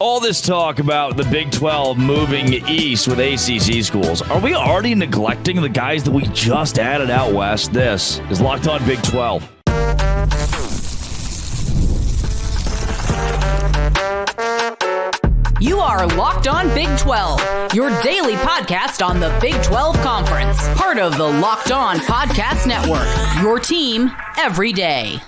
All this talk about the Big 12 moving east with ACC schools. Are we already neglecting the guys that we just added out west? This is Locked On Big 12. You are Locked On Big 12, your daily podcast on the Big 12 Conference. Part of the Locked On Podcast Network, your team every day.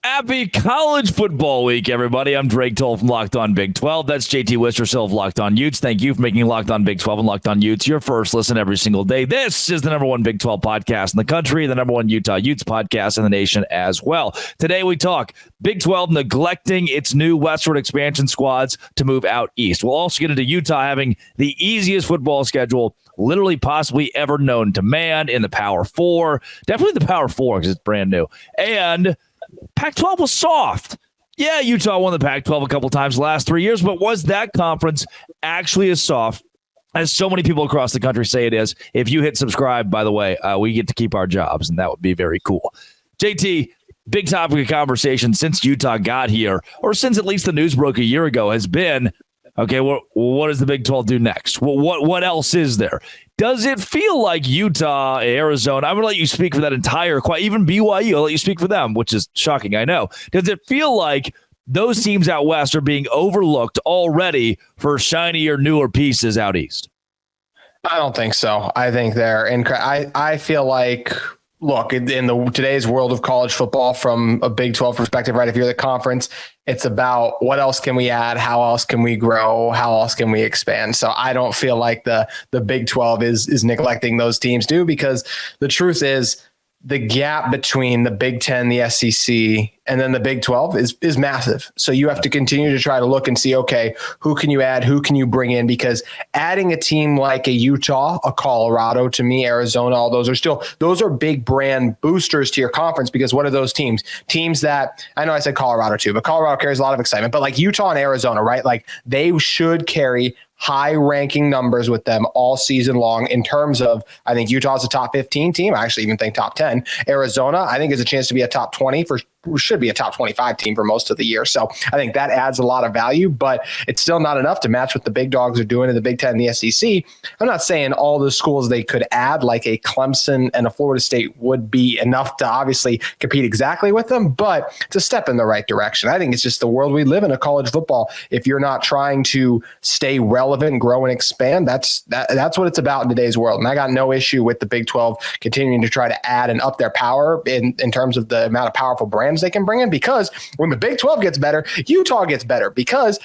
Happy college football week, everybody. I'm Drake Toll from Locked On Big 12. That's JT Wistersill of Locked On Utes. Thank you for making Locked On Big 12 and Locked On Utes your first listen every single day. This is the number one Big 12 podcast in the country, the number one Utah Utes podcast in the nation as well. Today we talk Big 12 neglecting its new westward expansion squads to move out east. We'll also get into Utah having the easiest football schedule literally possibly ever known to man in the Power 4. Definitely the Power 4 because it's brand new. And Pac-12 was soft. Yeah, Utah won the Pac-12 a couple times the last 3 years, but was that conference actually as soft as so many people across the country say it is? If you hit subscribe, by the way, we get to keep our jobs, and that would be very cool. JT, big topic of conversation since Utah got here, or since at least the news broke a year ago, has been, okay, what does the Big 12 do next? Well, what else is there? Does it feel like Utah, Arizona? I'm going to let you speak for that entire, even BYU, I'll let you speak for them, which is shocking, I know. Does it feel like those teams out west are being overlooked already for shinier, newer pieces out east? I don't think so. I think they're I feel like, look, in today's world of college football, from a Big 12 perspective, right? If you're the conference, it's about what else can we add? How else can we grow? How else can we expand? So I don't feel like the Big 12 is neglecting those teams too, because the truth is the gap between the Big 10, the SEC, and then the Big 12 is massive. So you have to continue to try to look and see, okay, who can you add? Who can you bring in? Because adding a team like a Utah, a Colorado, to me, Arizona, all those are big brand boosters to your conference, because what are those teams? Teams that, I know I said Colorado too, but Colorado carries a lot of excitement, but like Utah and Arizona, right? Like they should carry high ranking numbers with them all season long in terms of, I think Utah's a top 15 team. I actually even think top 10. Arizona, I think, is a chance to be a top 20 should be a top 25 team for most of the year. So I think that adds a lot of value, but it's still not enough to match what the big dogs are doing in the Big 10 and the SEC. I'm not saying all the schools they could add, like a Clemson and a Florida State, would be enough to obviously compete exactly with them, but it's a step in the right direction. I think it's just the world we live in, a college football. If you're not trying to stay relevant, grow, and expand, that's what it's about in today's world. And I got no issue with the Big 12 continuing to try to add and up their power in terms of the amount of powerful brands they can bring in, because when the Big 12 gets better, Utah gets better, because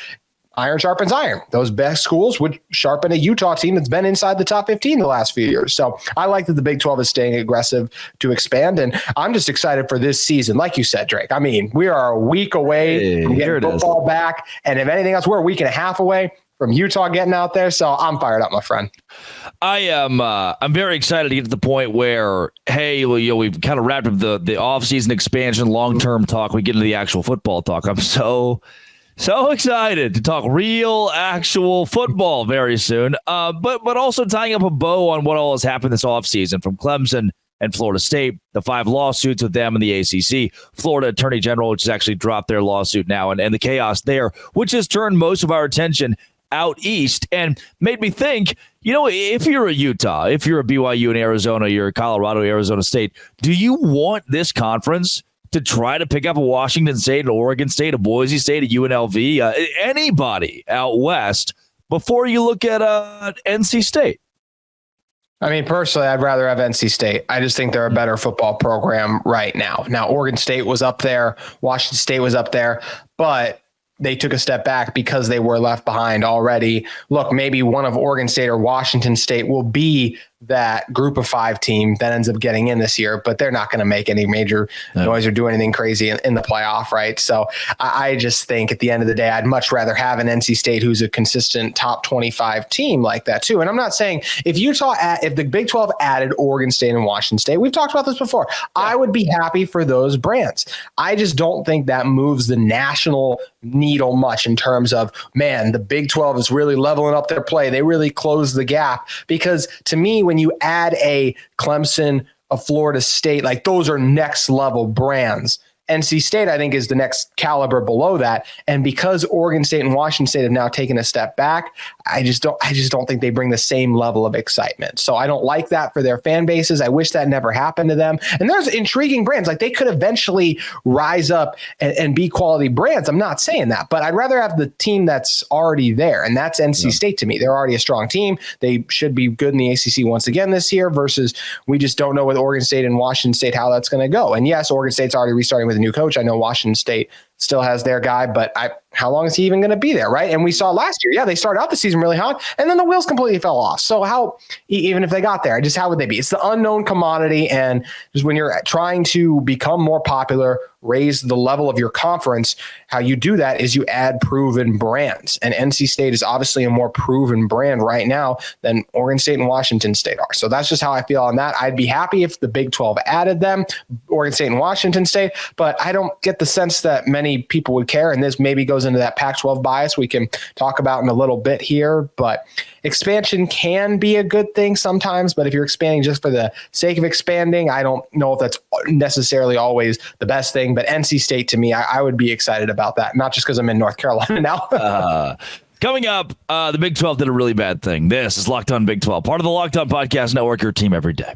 iron sharpens iron. Those best schools would sharpen a Utah team that's been inside the top 15 the last few years. So I like that the Big 12 is staying aggressive to expand, and I'm just excited for this season. Like you said, Drake, I mean, we are a week away from getting football back, and if anything else, we're a week and a half away from Utah getting out there. So I'm fired up, my friend. I'm very excited to get to the point where, hey, we've kind of wrapped up the offseason expansion, long-term talk. We get into the actual football talk. I'm so excited to talk real, actual football very soon. But also tying up a bow on what all has happened this offseason from Clemson and Florida State, the 5 lawsuits with them in the ACC, Florida Attorney General, which has actually dropped their lawsuit now, and the chaos there, which has turned most of our attention out east and made me think, if you're a Utah, if you're a BYU in Arizona, you're a Colorado, Arizona State, do you want this conference to try to pick up a Washington State, an Oregon State, a Boise State, a UNLV, anybody out west before you look at NC State? I mean, personally, I'd rather have NC State. I just think they're a better football program right now. Now, Oregon State was up there, Washington State was up there, but they took a step back because they were left behind already. Look, maybe one of Oregon State or Washington State will be that group of 5 team that ends up getting in this year, but they're not going to make any major noise or do anything crazy in the playoff, right? So I just think at the end of the day, I'd much rather have an NC State who's a consistent top 25 team like that too. And I'm not saying if the Big 12 added Oregon State and Washington State, we've talked about this before, I would be happy for those brands. I just don't think that moves the national needle much in terms of, man, the Big 12 is really leveling up their play. They really close the gap, because to me, when you add a Clemson, a Florida State, like those are next level brands. NC State, I think, is the next caliber below that. And because Oregon State and Washington State have now taken a step back, I just don't think they bring the same level of excitement. So I don't like that for their fan bases. I wish that never happened to them. And there's intriguing brands. Like, they could eventually rise up and be quality brands. I'm not saying that, but I'd rather have the team that's already there. And that's NC State to me. They're already a strong team. They should be good in the ACC once again this year, versus we just don't know with Oregon State and Washington State how that's going to go. And yes, Oregon State's already restarting with a new coach. I know Washington State still has their guy, but how long is he even going to be there, right? And we saw last year, they started out the season really hot, and then the wheels completely fell off. So how, even if they got there, how would they be? It's the unknown commodity, and just when you're trying to become more popular, raise the level of your conference, how you do that is you add proven brands. And NC State is obviously a more proven brand right now than Oregon State and Washington State are. So that's just how I feel on that. I'd be happy if the Big 12 added them, Oregon State and Washington State, but I don't get the sense that many people would care. And this maybe goes into that Pac-12 bias we can talk about in a little bit here. But expansion can be a good thing sometimes, but if you're expanding just for the sake of expanding, I don't know if that's necessarily always the best thing. But NC State, to me, I would be excited about that, not just because I'm in North Carolina now. Coming up, the Big 12 did a really bad thing. This is Locked On Big 12, part of the Locked On Podcast Network, your team every day.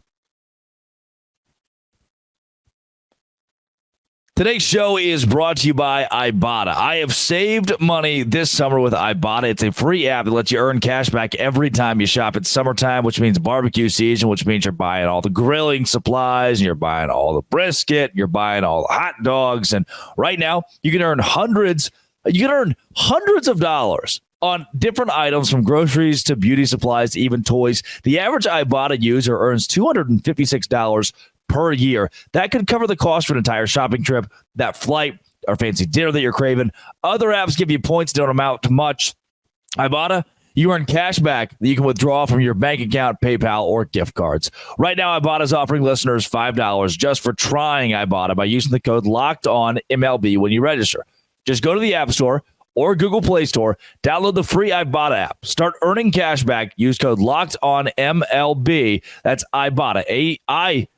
Today's show is brought to you by Ibotta. I have saved money this summer with Ibotta. It's a free app that lets you earn cash back every time you shop. It's summertime, which means barbecue season, which means you're buying all the grilling supplies, and you're buying all the brisket, you're buying all the hot dogs. And right now, you can earn hundreds of dollars on different items, from groceries to beauty supplies to even toys. The average Ibotta user earns $256 per year. That could cover the cost for an entire shopping trip, that flight, or fancy dinner that you're craving. Other apps give you points, don't amount to much. Ibotta, you earn cash back that you can withdraw from your bank account, PayPal, or gift cards. Right now, Ibotta is offering listeners $5 just for trying Ibotta by using the code LOCKEDONMLB when you register. Just go to the App Store or Google Play Store, download the free Ibotta app, start earning cash back, use code LOCKEDONMLB. That's Ibotta, AIBOTTA,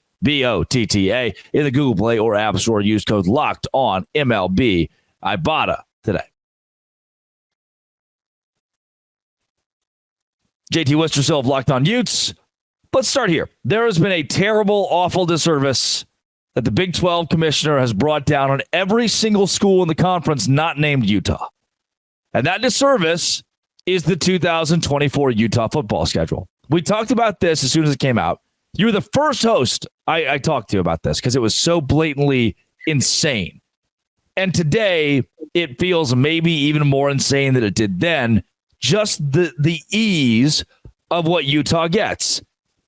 in the Google Play or App Store. Use code LOCKEDONMLB. Ibotta today. JT Wistersill of Locked On Utes. Let's start here. There has been a terrible, awful disservice that the Big 12 commissioner has brought down on every single school in the conference not named Utah. And that disservice is the 2024 Utah football schedule. We talked about this as soon as it came out. You were the first host I talked to about this because it was so blatantly insane. And today, it feels maybe even more insane than it did then. Just the ease of what Utah gets.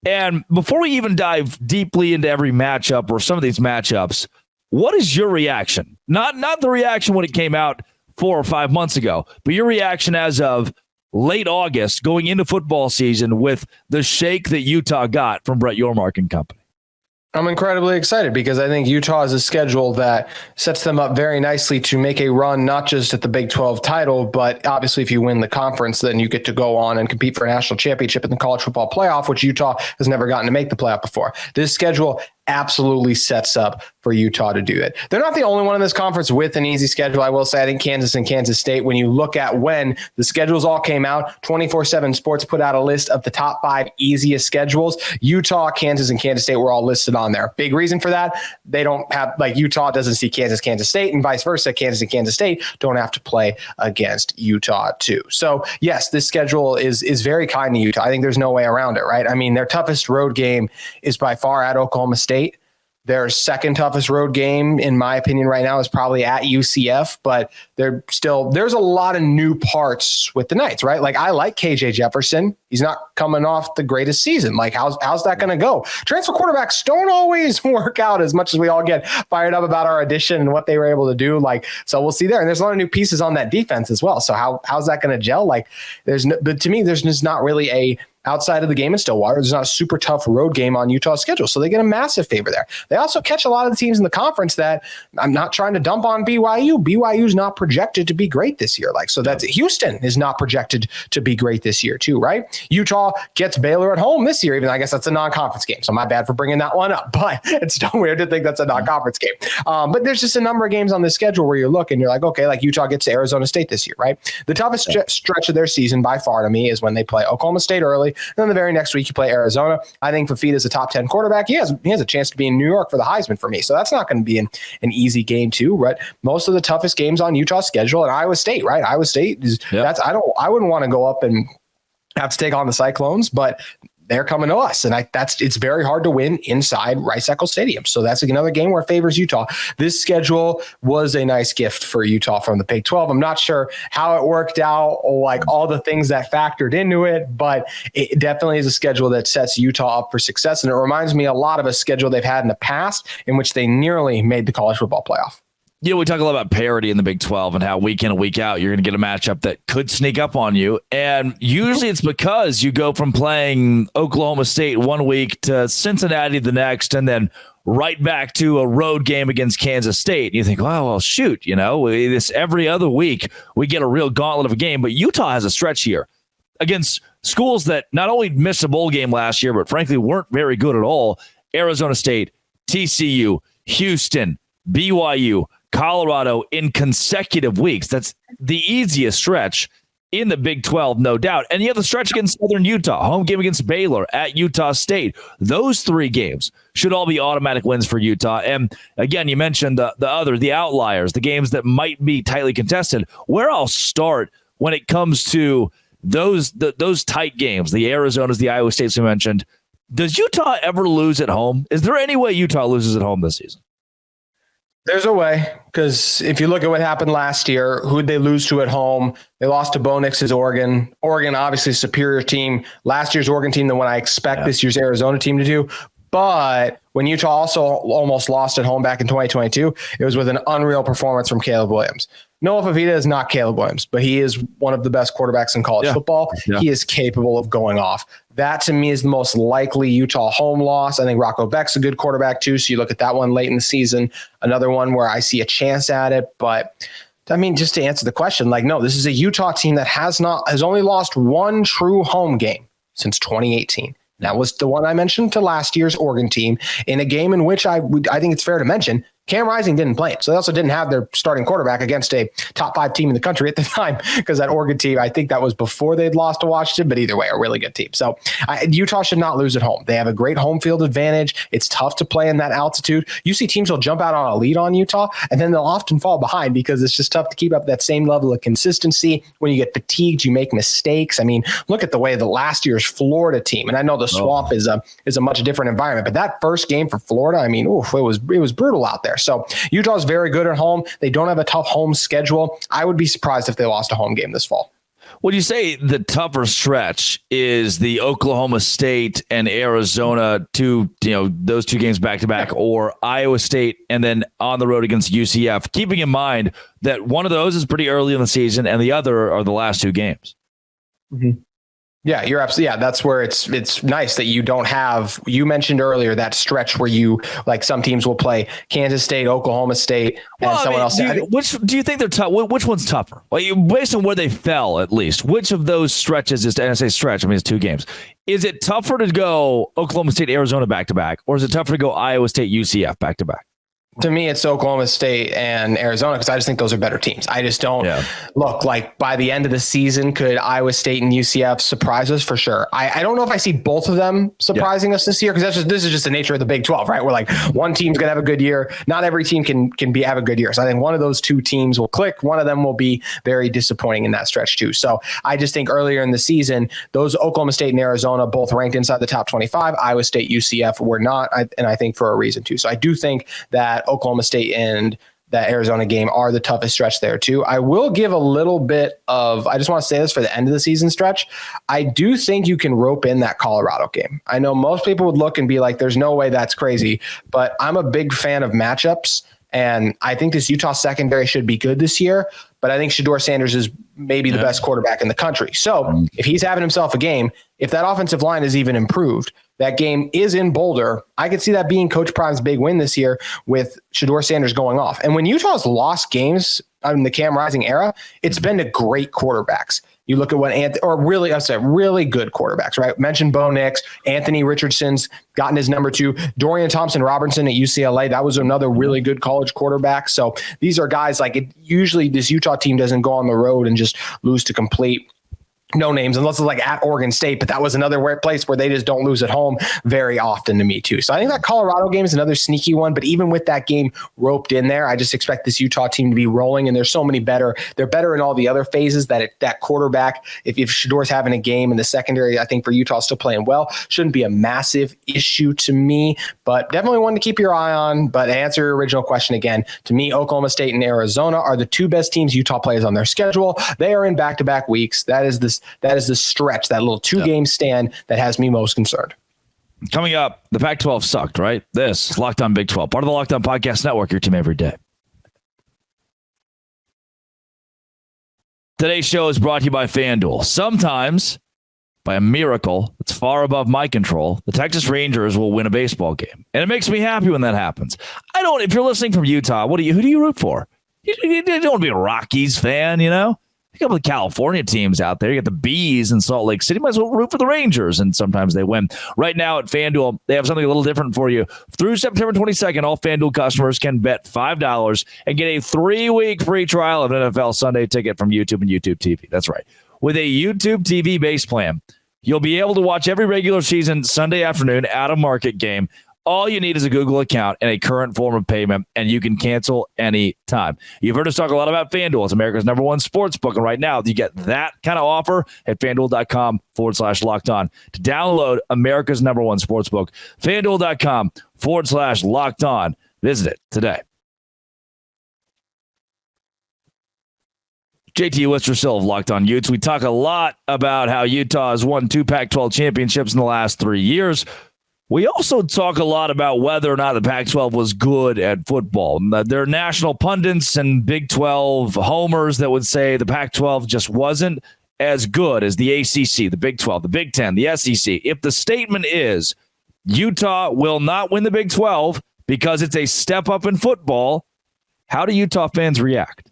And before we even dive deeply into every matchup or some of these matchups, what is your reaction? Not the reaction when it came out 4 or 5 months ago, but your reaction as of late August going into football season with the shake that Utah got from Brett Yormark and company. I'm incredibly excited because I think Utah has a schedule that sets them up very nicely to make a run, not just at the Big 12 title, but obviously if you win the conference, then you get to go on and compete for a national championship in the college football playoff, which Utah has never gotten to make the playoff before. This schedule absolutely sets up for Utah to do it. They're not the only one in this conference with an easy schedule. I will say, I think Kansas and Kansas State, when you look at when the schedules all came out, 24/7 Sports put out a list of the top 5 easiest schedules. Utah, Kansas, and Kansas State were all listed on there. Big reason for that, they don't have, like, Utah doesn't see Kansas, Kansas State, and vice versa. Kansas and Kansas State don't have to play against Utah too. So yes, this schedule is very kind to Utah. I think there's no way around it, right? I mean, their toughest road game is by far at Oklahoma State. Their second toughest road game, in my opinion, right now is probably at UCF, but there's a lot of new parts with the Knights, right? Like, I like KJ Jefferson. He's not coming off the greatest season. Like, how's that going to go? Transfer quarterbacks don't always work out as much as we all get fired up about our addition and what they were able to do. Like, so we'll see there. And there's a lot of new pieces on that defense as well. So how's that going to gel? Like, but to me, there's just not really a, outside of the game in Stillwater, there's not a super tough road game on Utah's schedule. So they get a massive favor there. They also catch a lot of the teams in the conference that I'm not trying to dump on BYU. BYU's not projected to be great this year. Like, so that's Houston is not projected to be great this year too, right? Utah gets Baylor at home this year, even though I guess that's a non-conference game. So my bad for bringing that one up, but it's still weird to think that's a non-conference game. But there's just a number of games on the schedule where you look and you're like, okay, like Utah gets to Arizona State this year, right? The toughest stretch of their season by far to me is when they play Oklahoma State early. And then the very next week you play Arizona. I think Fafita is a top 10 quarterback. He has a chance to be in New York for the Heisman for me. So that's not going to be an easy game too, right? Most of the toughest games on Utah's schedule and Iowa State, right? Iowa State is I wouldn't want to go up and have to take on the Cyclones, but they're coming to us. And it's very hard to win inside Rice-Eccles Stadium. So that's another game where it favors Utah. This schedule was a nice gift for Utah from the Big 12. I'm not sure how it worked out or like all the things that factored into it, but it definitely is a schedule that sets Utah up for success. And it reminds me a lot of a schedule they've had in the past in which they nearly made the college football playoff. You know, we talk a lot about parity in the Big 12 and how week in and week out, you're going to get a matchup that could sneak up on you. And usually it's because you go from playing Oklahoma State one week to Cincinnati the next, and then right back to a road game against Kansas State. And you think, well, shoot, this every other week we get a real gauntlet of a game. But Utah has a stretch here against schools that not only missed a bowl game last year, but frankly weren't very good at all. Arizona State, TCU, Houston, BYU, Colorado in consecutive weeks. That's the easiest stretch in the Big 12, no doubt. And you have the stretch against Southern Utah, home game against Baylor, at Utah State. Those three games should all be automatic wins for Utah. And again, you mentioned the outliers, the games that might be tightly contested. Where I'll start when it comes to those tight games, the Arizonas, the Iowa States we mentioned, does Utah ever lose at home? Is there any way Utah loses at home this season? There's a way, because if you look at what happened last year, who'd they lose to at home? They lost to Bo Nix's Oregon. Oregon, obviously, a superior team. Last year's Oregon team than what I expect this year's Arizona team to do. But when Utah also almost lost at home back in 2022, it was with an unreal performance from Caleb Williams. Noah Fafita is not Caleb Williams, but he is one of the best quarterbacks in college football. Yeah. He is capable of going off. That, to me, is the most likely Utah home loss. I think Rocco Beck's a good quarterback, too, so you look at that one late in the season. Another one where I see a chance at it. But, I mean, just to answer the question, no, this is a Utah team that has only lost one true home game since 2018. That was the one I mentioned to last year's Oregon team in a game in which I think it's fair to mention Cam Rising didn't play it. So they also didn't have their starting quarterback against a top 5 team in the country at the time, because that Oregon team, I think that was before they'd lost to Washington, but either way, a really good team. So Utah should not lose at home. They have a great home field advantage. It's tough to play in that altitude. You see teams will jump out on a lead on Utah, and then they'll often fall behind because it's just tough to keep up that same level of consistency. When you get fatigued, you make mistakes. I mean, look at the way the last year's Florida team, and I know the Swamp is a much different environment, but that first game for Florida, I mean, it was brutal out there. So Utah's very good at home. They don't have a tough home schedule. I would be surprised if they lost a home game this fall. Would you say the tougher stretch is the Oklahoma State and Arizona those two games back to back, or Iowa State and then on the road against UCF, keeping in mind that one of those is pretty early in the season and the other are the last two games? Mm-hmm. Yeah, you're absolutely. Yeah, that's where it's nice that you don't have. You mentioned earlier that stretch where you some teams will play Kansas State, Oklahoma State, and someone else. Which do you think they're tough? Which one's tougher? Based on where they fell, at least. Which of those stretches is? And I say stretch, I mean it's two games. Is it tougher to go Oklahoma State, Arizona back to back, or is it tougher to go Iowa State, UCF back to back? To me, it's Oklahoma State and Arizona because I just think those are better teams. I just don't look by the end of the season, could Iowa State and UCF surprise us? For sure. I don't know if I see both of them surprising us this year, because this is just the nature of the Big 12, right? We're one team's going to have a good year. Not every team can have a good year. So I think one of those two teams will click. One of them will be very disappointing in that stretch too. So I just think earlier in the season, those Oklahoma State and Arizona both ranked inside the top 25. Iowa State, UCF were not, and I think for a reason too. So I do think that Oklahoma State and that Arizona game are the toughest stretch there too. I will give a little bit of, I just want to say this for the end of the season stretch. I do think you can rope in that Colorado game. I know most people would look and be like, there's no way that's crazy, but I'm a big fan of matchups. And I think this Utah secondary should be good this year, but I think Shedeur Sanders is maybe the best quarterback in the country. So if he's having himself a game, if that offensive line is even improved, that game is in Boulder, I could see that being Coach Prime's big win this year with Shedeur Sanders going off. And when Utah's lost games in the Cam Rising era, it's been to great quarterbacks. You look at what really good quarterbacks, right? Mentioned Bo Nix, Anthony Richardson's gotten his number 2, Dorian Thompson-Robinson at UCLA. That was another really good college quarterback. So these are guys usually this Utah team doesn't go on the road and just lose to complete no names, unless it's like at Oregon State, but that was another place where they just don't lose at home very often to me too. So I think that Colorado game is another sneaky one, but even with that game roped in there, I just expect this Utah team to be rolling, and there's so many better. They're better in all the other phases that quarterback, if Shedor's having a game in the secondary, I think for Utah still playing well, shouldn't be a massive issue to me, but definitely one to keep your eye on. But to answer your original question again, to me, Oklahoma State and Arizona are the 2 best teams Utah plays on their schedule. They are in back-to-back weeks. That is the stretch, that little 2-game stand that has me most concerned. Coming up, the Pac-12 sucked, right? This is Locked On Big 12, part of the Locked On Podcast Network, your team every day. Today's show is brought to you by FanDuel. Sometimes, by a miracle that's far above my control, the Texas Rangers will win a baseball game. And it makes me happy when that happens. If you're listening from Utah, who do you root for? You don't want to be a Rockies fan, you know? A couple of California teams out there. You got the Bees in Salt Lake City. Might as well root for the Rangers, and sometimes they win. Right now at FanDuel, they have something a little different for you. Through September 22nd, all FanDuel customers can bet $5 and get a 3-week free trial of an NFL Sunday ticket from YouTube and YouTube TV. That's right. With a YouTube TV base plan, you'll be able to watch every regular season Sunday afternoon out-of-market game. All you need is a Google account and a current form of payment, and you can cancel any time. You've heard us talk a lot about FanDuel. It's America's #1 sports book, and right now you get that kind of offer at FanDuel.com/locked on. To download America's #1 sports book, FanDuel.com/locked on. Visit it today. JT Wister of Locked On Utes. We talk a lot about how Utah has won 2 Pac-12 championships in the last 3 years. We also talk a lot about whether or not the Pac-12 was good at football. There are national pundits and Big 12 homers that would say the Pac-12 just wasn't as good as the ACC, the Big 12, the Big 10, the SEC. If the statement is Utah will not win the Big 12 because it's a step up in football, how do Utah fans react?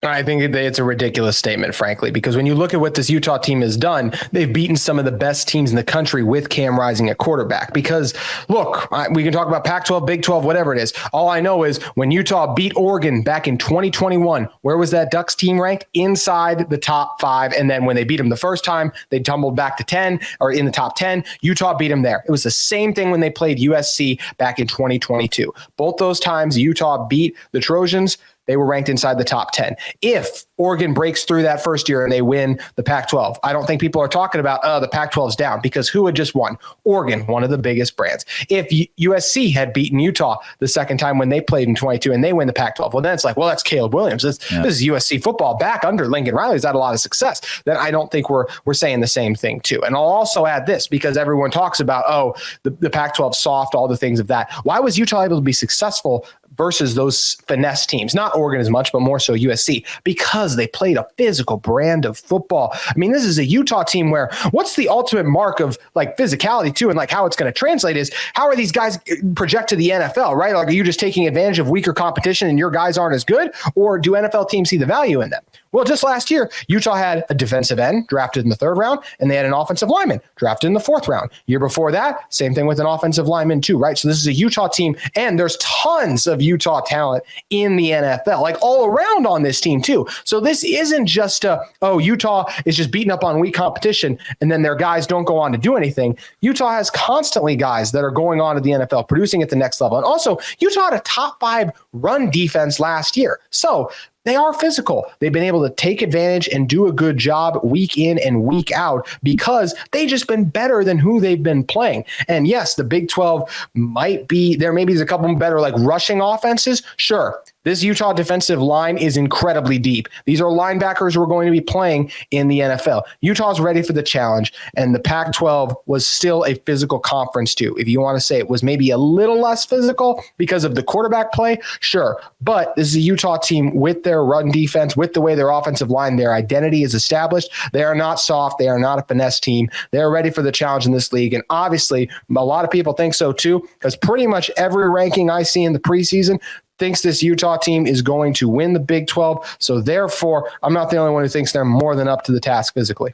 I think it's a ridiculous statement, frankly, because when you look at what this Utah team has done, they've beaten some of the best teams in the country with Cam Rising at quarterback. Because, look, we can talk about Pac-12, Big 12, whatever it is. All I know is when Utah beat Oregon back in 2021, where was that Ducks team ranked? Inside the top 5. And then when they beat them the first time, they tumbled back to 10 or in the top 10. Utah beat them there. It was the same thing when they played USC back in 2022. Both those times Utah beat the Trojans. They were ranked inside the top 10. If Oregon breaks through that first year and they win the Pac-12, I don't think people are talking about, the Pac-12's down, because who had just won? Oregon, one of the biggest brands. If USC had beaten Utah the second time when they played in 22 and they win the Pac-12, well, then it's like, well, that's Caleb Williams. This is USC football back under Lincoln Riley. He's had a lot of success. Then I don't think we're saying the same thing too. And I'll also add this, because everyone talks about, the Pac-12 soft, all the things of that. Why was Utah able to be successful versus those finesse teams? Not Oregon as much, but more so USC, because they played a physical brand of football. I mean, this is a Utah team where what's the ultimate mark of like physicality too, and like how it's going to translate is how are these guys project to the NFL, right? Like, are you just taking advantage of weaker competition and your guys aren't as good, or do NFL teams see the value in them? Well, just last year, Utah had a defensive end drafted in the 3rd round, and they had an offensive lineman drafted in the 4th round. Year before that, same thing with an offensive lineman too, right? So this is a Utah team, and there's tons of Utah talent in the NFL, like all around on this team too. So this isn't just Utah is just beating up on weak competition, and then their guys don't go on to do anything. Utah has constantly guys that are going on to the NFL, producing at the next level. And also, Utah had a top 5 run defense last year. So they are physical. They've been able to take advantage and do a good job week in and week out because they've just been better than who they've been playing. And yes, the Big 12 might be there. Maybe there's a couple better like rushing offenses. Sure. This Utah defensive line is incredibly deep. These are linebackers who are going to be playing in the NFL. Utah's ready for the challenge, and the Pac-12 was still a physical conference too. If you want to say it was maybe a little less physical because of the quarterback play, sure. But this is a Utah team with their run defense, with the way their offensive line, their identity is established. They are not soft. They are not a finesse team. They're ready for the challenge in this league. And obviously, a lot of people think so too, because pretty much every ranking I see in the preseason, thinks this Utah team is going to win the Big 12. So therefore, I'm not the only one who thinks they're more than up to the task physically.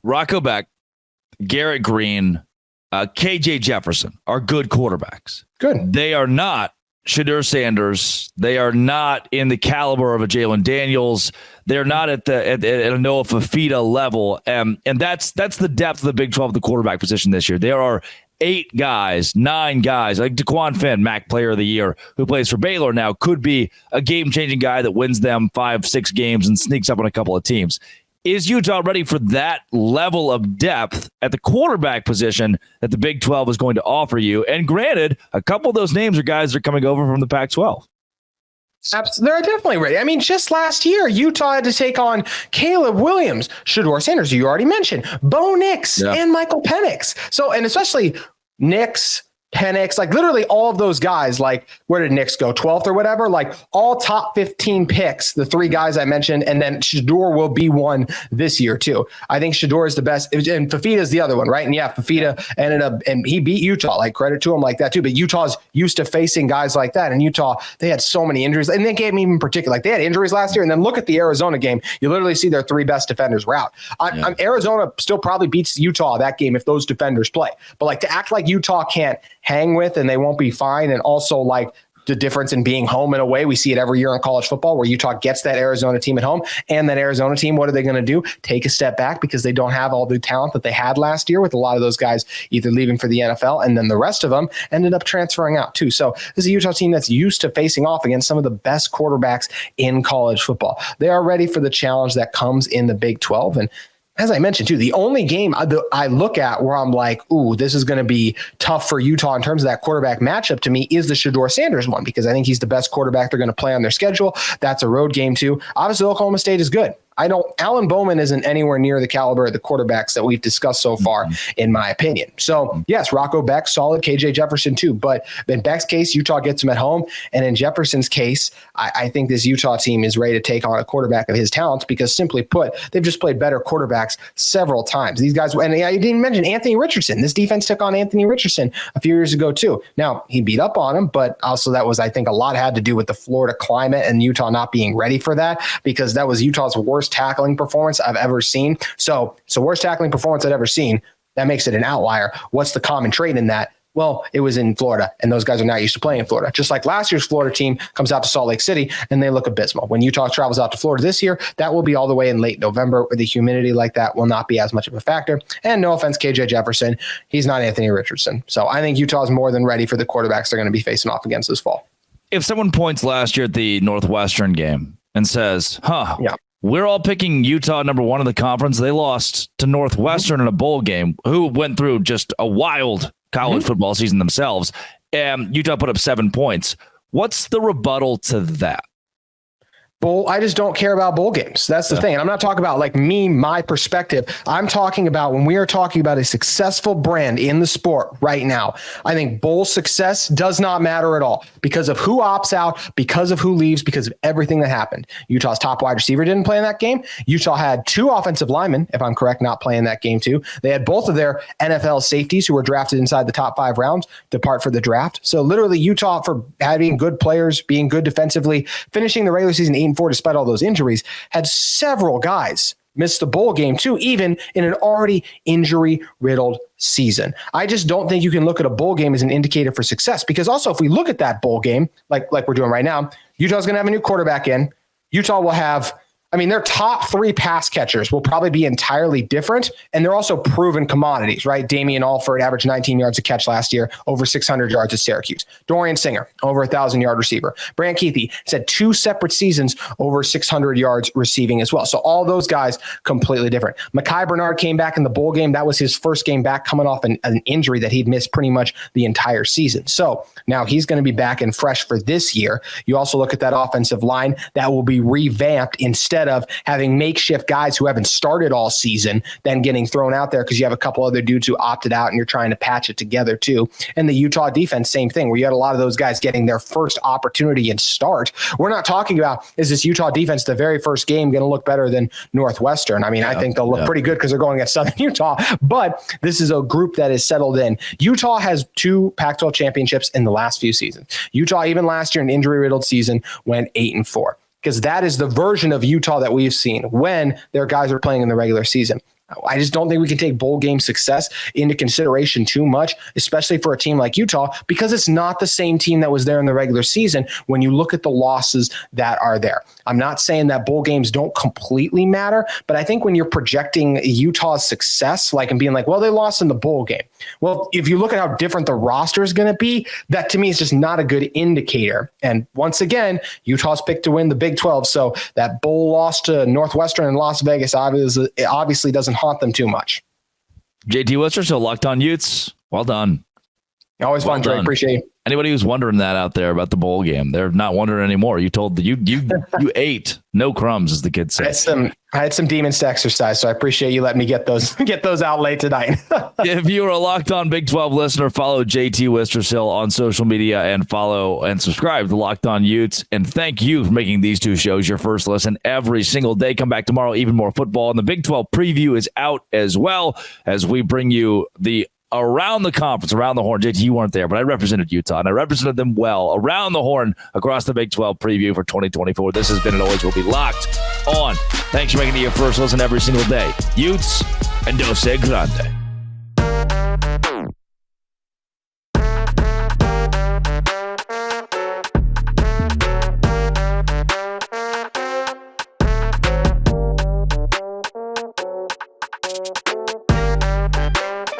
Rocco Beck, Garrett Green, KJ Jefferson are good quarterbacks. Good. They are not Shedeur Sanders. They are not in the caliber of a Jalen Daniels. They're not at a Noah Fafita level. And that's the depth of the Big 12 at the quarterback position this year. There are 9 guys, like DeQuan Finn, MAC Player of the Year, who plays for Baylor now, could be a game-changing guy that wins them 5-6 games and sneaks up on a couple of teams. Is Utah ready for that level of depth at the quarterback position that the Big 12 is going to offer you? And granted, a couple of those names are guys that are coming over from the Pac-12. They're definitely ready. I mean, just last year, Utah had to take on Caleb Williams, Shedeur Sanders, you already mentioned, Bo Nix, and Michael Penix. So, and especially Nix, Penix, like literally all of those guys, like where did Nix go? 12th or whatever, like all top 15 picks, the 3 guys I mentioned, and then Shedeur will be one this year too. I think Shedeur is the best, and Fafita is the other one, right? And yeah, Fafita ended up, and he beat Utah, like credit to him like that too, but Utah's used to facing guys like that, and Utah, they had so many injuries, and they gave me in particular, like they had injuries last year, and then look at the Arizona game, you literally see their 3 best defenders were out. Arizona still probably beats Utah that game if those defenders play, but like to act like Utah can't hang with and they won't be fine. And also like the difference in being home in a way, we see it every year in college football where Utah gets that Arizona team at home, and that Arizona team, what are they going to do? Take a step back because they don't have all the talent that they had last year, with a lot of those guys either leaving for the NFL, and then the rest of them ended up transferring out too. So this is a Utah team that's used to facing off against some of the best quarterbacks in college football. They are ready for the challenge that comes in the Big 12. And as I mentioned, too, the only game I look at where I'm like, ooh, this is going to be tough for Utah in terms of that quarterback matchup to me is the Shedeur Sanders one, because I think he's the best quarterback they're going to play on their schedule. That's a road game, too. Obviously, Oklahoma State is good. Alan Bowman isn't anywhere near the caliber of the quarterbacks that we've discussed so far, in my opinion. So, yes, Rocco Beck, solid. KJ Jefferson, too. But in Beck's case, Utah gets him at home. And in Jefferson's case, I think this Utah team is ready to take on a quarterback of his talents because, simply put, they've just played better quarterbacks several times. These guys, and I didn't mention Anthony Richardson. This defense took on Anthony Richardson a few years ago, too. Now, he beat up on him, but also that was, I think, a lot had to do with the Florida climate and Utah not being ready for that, because that was Utah's worst tackling performance I've ever seen. So worst tackling performance I've ever seen. That makes it an outlier. What's the common trait in that? Well, it was in Florida, and those guys are not used to playing in Florida. Just like last year's Florida team comes out to Salt Lake City, and they look abysmal. When Utah travels out to Florida this year, that will be all the way in late November, where the humidity like that will not be as much of a factor. And no offense, KJ Jefferson, he's not Anthony Richardson. So I think Utah is more than ready for the quarterbacks they're going to be facing off against this fall. If someone points last year at the Northwestern game and says, we're all picking Utah number 1 in the conference. They lost to Northwestern in a bowl game, who went through just a wild college football season themselves. And Utah put up 7 points. What's the rebuttal to that? I just don't care about bowl games. That's the thing. And I'm not talking about like my perspective. I'm talking about when we are talking about a successful brand in the sport right now, I think bowl success does not matter at all because of who opts out, because of who leaves, because of everything that happened. Utah's top wide receiver didn't play in that game. Utah had 2 offensive linemen, if I'm correct, not playing that game too. They had both of their NFL safeties who were drafted inside the top 5 rounds depart for the draft. So literally Utah, for having good players, being good defensively, finishing the regular season 8-4 despite all those injuries, had several guys miss the bowl game too, even in an already injury-riddled season. I just don't think you can look at a bowl game as an indicator for success, because also if we look at that bowl game, like we're doing right now, Utah's going to have a new quarterback in. Utah will have, their top 3 pass catchers will probably be entirely different, and they're also proven commodities, right? Damian Alford averaged 19 yards a catch last year, over 600 yards at Syracuse. Dorian Singer, over 1,000-yard receiver. Brant Kuithe said 2 separate seasons, over 600 yards receiving as well. So all those guys completely different. Mekhi Bernard came back in the bowl game. That was his first game back coming off an injury that he'd missed pretty much the entire season. So now he's going to be back and fresh for this year. You also look at that offensive line that will be revamped instead instead of having makeshift guys who haven't started all season, then getting thrown out there because you have a couple other dudes who opted out and you're trying to patch it together too. And the Utah defense, same thing, where you had a lot of those guys getting their first opportunity and start. We're not talking about, is this Utah defense the very first game going to look better than Northwestern? I mean, I think they'll look pretty good because they're going against Southern Utah, but this is a group that is settled in. Utah has 2 Pac-12 championships in the last few seasons. Utah, even last year, an injury-riddled season, went 8-4, because that is the version of Utah that we've seen when their guys are playing in the regular season. I just don't think we can take bowl game success into consideration too much, especially for a team like Utah, because it's not the same team that was there in the regular season when you look at the losses that are there. I'm not saying that bowl games don't completely matter, but I think when you're projecting Utah's success, like, and being like, well, they lost in the bowl game. Well, if you look at how different the roster is going to be, that to me is just not a good indicator. And once again, Utah's picked to win the Big 12. So that bowl loss to Northwestern and Las Vegas obviously doesn't haunt them too much. JT Wister, so Locked On Utes. Well done. Always fun, Drake. Appreciate it. Anybody who's wondering that out there about the bowl game, they're not wondering anymore. You told you ate no crumbs, as the kids say. I had some demons to exercise, so I appreciate you letting me get those out late tonight. If you are a Locked On Big 12 listener, follow JT Wistersill on social media and follow and subscribe to Locked On Utes. And thank you for making these 2 shows your first listen every single day. Come back tomorrow, even more football. And the Big 12 preview is out as well, as we bring you the around the conference, around the horn. JT, you weren't there, but I represented Utah, and I represented them well around the horn across the Big 12 preview for 2024. This has been and always will be Locked On. Thanks for making it your first listen every single day. Utes, and Dose Grande.